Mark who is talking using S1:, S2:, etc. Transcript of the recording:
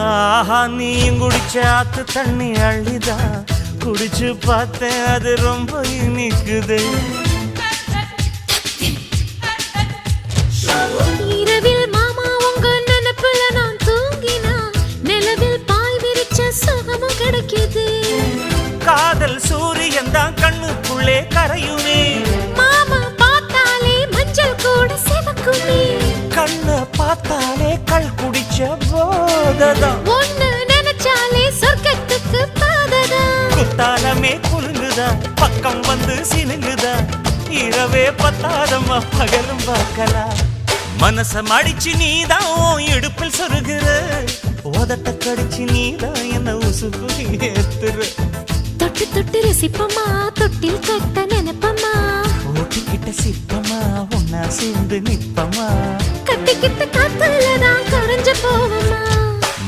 S1: ஆஹா நீயும் குடிச்ச ஆத்து தண்ணி அள்ளிதா குடிச்சு பார்த்தேன் அது ரொம்ப இனிக்குது.
S2: இரவில் மாமா உங்க நினைப்புல நான் தூங்கினா நிலவில் பாய் விரிச்ச சுகமும் கிடைக்குது.
S1: காதல் சூரியன் தான் கண்ணுக்குள்ளே கரையுமே.
S2: மாமா பார்த்தாலே மஞ்சள் கூட சிவக்குமே.
S1: கண்ண பார்த்தாலே கள் குடிச்ச போததான்.
S2: ஒன்னு நினைச்சாலே சொர்க்கத்துக்கு பாததா.
S1: குத்தாலமே குலுங்குதா பக்கம் வந்து சினுங்குதா. இரவே பத்தாதம்மா பகலும் பார்க்கலாம். மனச மடிச்சு நீதான் இடுப்பில் சொருகிற. உதட்ட கடிச்சு நீதான் என்ன உசுப்பு ஏத்துற.
S2: தொட்டு தொட்டு ரசிப்பமா தொட்டில் கட்ட நினைப்பமா.
S1: ஓட்டிக்கிட்ட சிப்பமா ஒன்னா சேர்ந்து நிப்பமா.
S2: கட்டிக்கிட்ட காத்துலதான் கரைஞ்ச போவோம்.